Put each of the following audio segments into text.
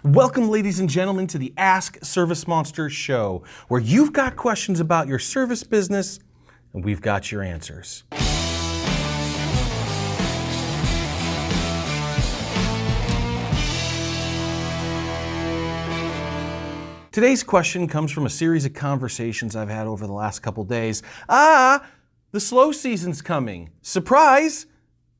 Welcome, ladies and gentlemen, to the Ask ServiceMonster show, where you've got questions about your service business, and we've got your answers. Today's question comes from a series of conversations I've had over the last couple days. The slow season's coming. Surprise!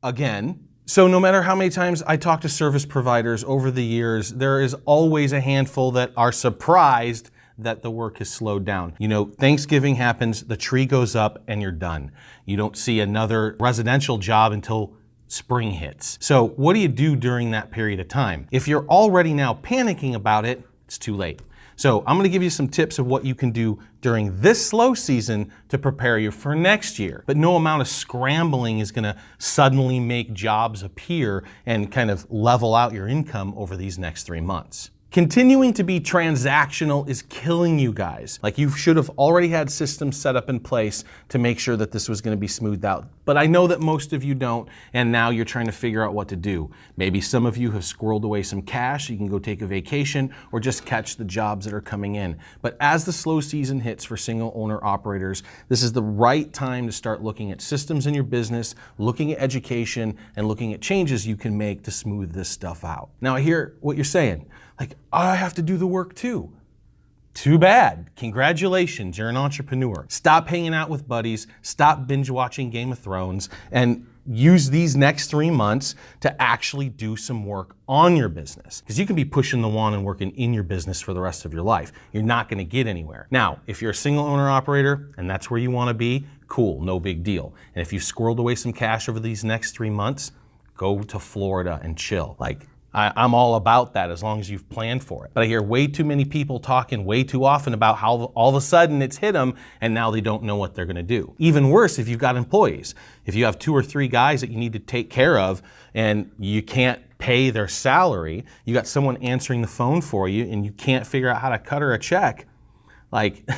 Again. So no matter how many times I talk to service providers over the years, there is always a handful that are surprised that the work has slowed down. You know, Thanksgiving happens, the tree goes up, and you're done. You don't see another residential job until spring hits. So what do you do during that period of time? If you're already now panicking about it, it's too late. So I'm gonna give you some tips of what you can do during this slow season to prepare you for next year. But no amount of scrambling is gonna suddenly make jobs appear and kind of level out your income over these next 3 months. Continuing to be transactional is killing you guys. Like, you should have already had systems set up in place to make sure that this was going to be smoothed out. But I know that most of you don't, and now you're trying to figure out what to do. Maybe some of you have squirreled away some cash so you can go take a vacation or just catch the jobs that are coming in. But as the slow season hits for single owner operators, this is the right time to start looking at systems in your business, looking at education, and looking at changes you can make to smooth this stuff out. Now, I hear what you're saying. Like, I have to do the work too. Too bad. Congratulations, you're an entrepreneur. Stop hanging out with buddies, stop binge watching Game of Thrones, and use these next 3 months to actually do some work on your business. Because you can be pushing the wand and working in your business for the rest of your life. You're not gonna get anywhere. Now, if you're a single owner operator and that's where you wanna be, cool, no big deal. And if you've squirreled away some cash over these next 3 months, go to Florida and chill. Like, I'm all about that as long as you've planned for it. But I hear way too many people talking way too often about how all of a sudden it's hit them and now they don't know what they're gonna do. Even worse if you've got employees. If you have 2 or 3 guys that you need to take care of and you can't pay their salary, you got someone answering the phone for you and you can't figure out how to cut her a check, like,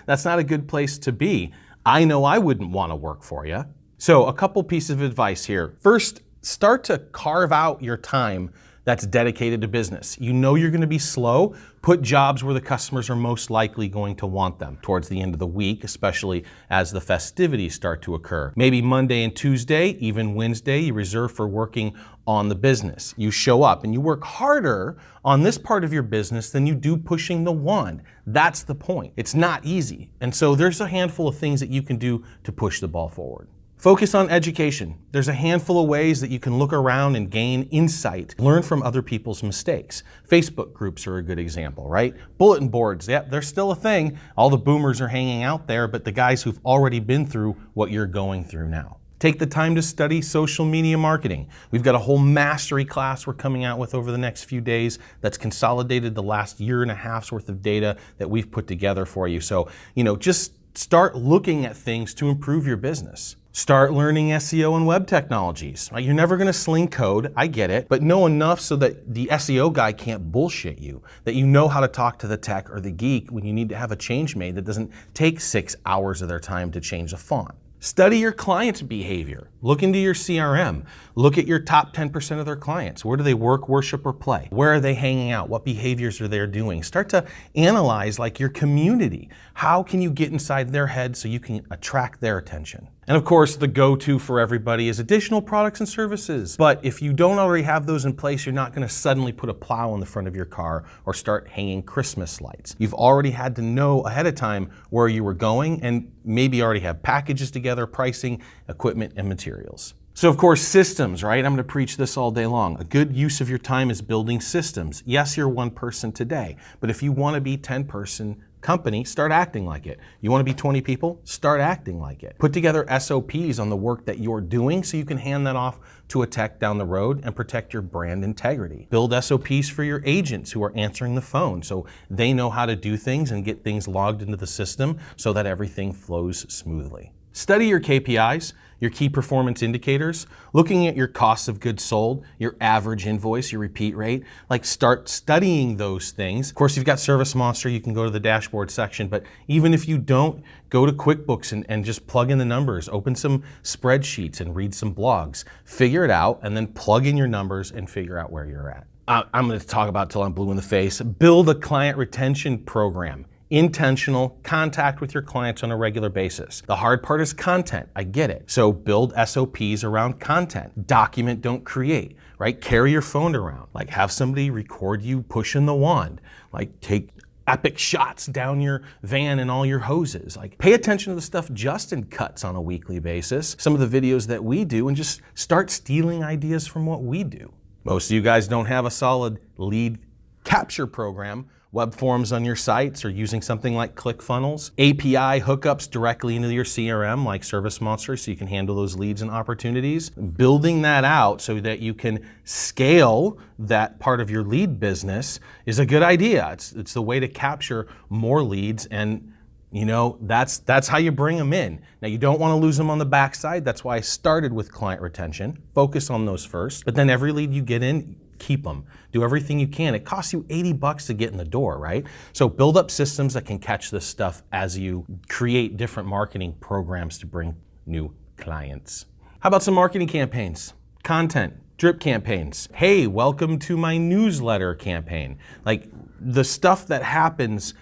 that's not a good place to be. I know I wouldn't wanna work for you. So a couple pieces of advice here. First, start to carve out your time that's dedicated to business. You know you're gonna be slow, put jobs where the customers are most likely going to want them towards the end of the week, especially as the festivities start to occur. Maybe Monday and Tuesday, even Wednesday, you reserve for working on the business. You show up and you work harder on this part of your business than you do pushing the wand. That's the point. It's not easy. And so there's a handful of things that you can do to push the ball forward. Focus on education. There's a handful of ways that you can look around and gain insight, learn from other people's mistakes. Facebook groups are a good example, right? Bulletin boards, yep, they're still a thing. All the boomers are hanging out there, but the guys who've already been through what you're going through now. Take the time to study social media marketing. We've got a whole mastery class we're coming out with over the next few days that's consolidated the last 1.5 years worth of data that we've put together for you. So, just start looking at things to improve your business. Start learning SEO and web technologies. You're never gonna sling code, I get it, but know enough so that the SEO guy can't bullshit you, that you know how to talk to the tech or the geek when you need to have a change made that doesn't take 6 hours of their time to change a font. Study your clients' behavior. Look into your CRM. Look at your top 10% of their clients. Where do they work, worship, or play? Where are they hanging out? What behaviors are they doing? Start to analyze your community. How can you get inside their head so you can attract their attention? And of course, the go-to for everybody is additional products and services. But if you don't already have those in place, you're not gonna suddenly put a plow in the front of your car or start hanging Christmas lights. You've already had to know ahead of time where you were going and maybe already have packages together, pricing, equipment, and materials. So of course, systems, right? I'm gonna preach this all day long. A good use of your time is building systems. Yes, you're 1 person today, but if you wanna be 10-person company, start acting like it. You wanna be 20 people? Start acting like it. Put together SOPs on the work that you're doing so you can hand that off to a tech down the road and protect your brand integrity. Build SOPs for your agents who are answering the phone so they know how to do things and get things logged into the system so that everything flows smoothly. Study your KPIs, your key performance indicators, looking at your costs of goods sold, your average invoice, your repeat rate, start studying those things. Of course, you've got ServiceMonster, you can go to the dashboard section, but even if you don't, go to QuickBooks and just plug in the numbers, open some spreadsheets and read some blogs, figure it out, and then plug in your numbers and figure out where you're at. I'm going to talk about till I'm blue in the face. Build a client retention program. Intentional contact with your clients on a regular basis. The hard part is content. I get it. So build SOPs around content. Document, don't create, right? Carry your phone around. Like have somebody record you pushing the wand. Like take epic shots down your van and all your hoses. Like pay attention to the stuff Justin cuts on a weekly basis, some of the videos that we do, and just start stealing ideas from what we do. Most of you guys don't have a solid lead capture program, web forms on your sites, or using something like ClickFunnels, API hookups directly into your CRM like ServiceMonster so you can handle those leads and opportunities. Building that out so that you can scale that part of your lead business is a good idea. It's the way to capture more leads, and you know, that's how you bring them in. Now, you don't want to lose them on the backside. That's why I started with client retention. Focus on those first, but then every lead you get in, keep them. Do everything you can. It costs you $80 to get in the door, right? So build up systems that can catch this stuff as you create different marketing programs to bring new clients. How about some marketing campaigns? Content, drip campaigns. Hey, welcome to my newsletter campaign. Like the stuff that happens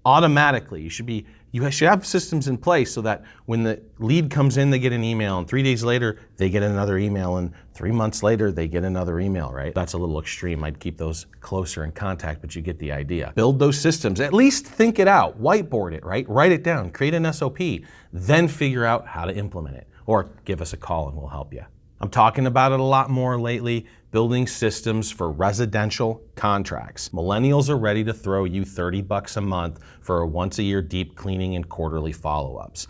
automatically. You should have systems in place so that when the lead comes in, they get an email, and 3 days later, they get another email, and 3 months later, they get another email, right? That's a little extreme. I'd keep those closer in contact, but you get the idea. Build those systems. At least think it out. Whiteboard it, right? Write it down. Create an SOP. Then figure out how to implement it. Or give us a call and we'll help you. I'm talking about it a lot more lately, building systems for residential contracts. Millennials are ready to throw you $30 a month for a once-a-year deep cleaning and quarterly follow-ups.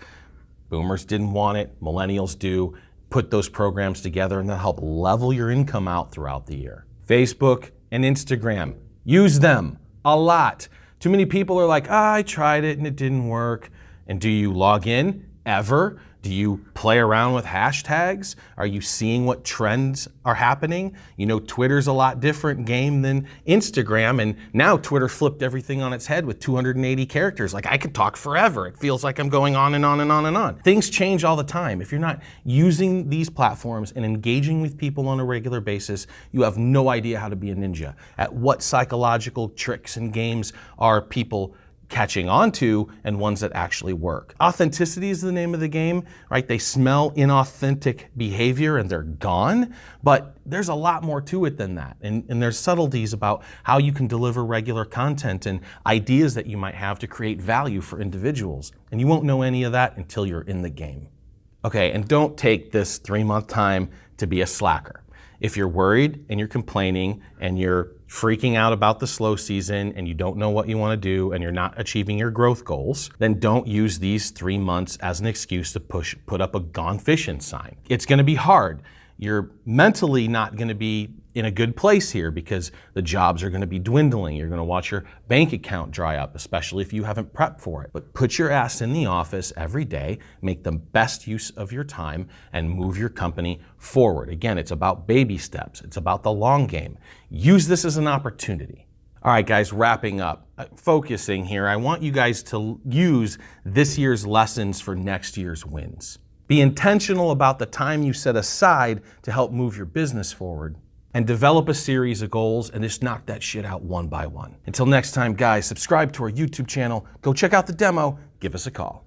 Boomers didn't want it, millennials do. Put those programs together and they'll help level your income out throughout the year. Facebook and Instagram, use them a lot. Too many people are like, I tried it and it didn't work. And do you log in ever? Do you play around with hashtags? Are you seeing what trends are happening? You know, Twitter's a lot different game than Instagram, and now Twitter flipped everything on its head with 280 characters. Like, I could talk forever. It feels like I'm going on and on and on and on. Things change all the time. If you're not using these platforms and engaging with people on a regular basis, you have no idea how to be a ninja. At what psychological tricks and games are people catching on to, and ones that actually work. Authenticity is the name of the game, right? They smell inauthentic behavior and they're gone, but there's a lot more to it than that. And there's subtleties about how you can deliver regular content and ideas that you might have to create value for individuals. And you won't know any of that until you're in the game. Okay, and don't take this 3-month time to be a slacker. If you're worried and you're complaining and you're freaking out about the slow season and you don't know what you want to do and you're not achieving your growth goals, then don't use these 3 months as an excuse to put up a gone fishing sign. It's going to be hard. You're mentally not going to be in a good place here because the jobs are going to be dwindling. You're going to watch your bank account dry up, especially if you haven't prepped for it. But put your ass in the office every day, make the best use of your time, and move your company forward. Again, it's about baby steps. It's about the long game. Use this as an opportunity. All right, guys, wrapping up, focusing here. I want you guys to use this year's lessons for next year's wins. Be intentional about the time you set aside to help move your business forward, and develop a series of goals and just knock that shit out one by one. Until next time, guys, subscribe to our YouTube channel, go check out the demo, give us a call.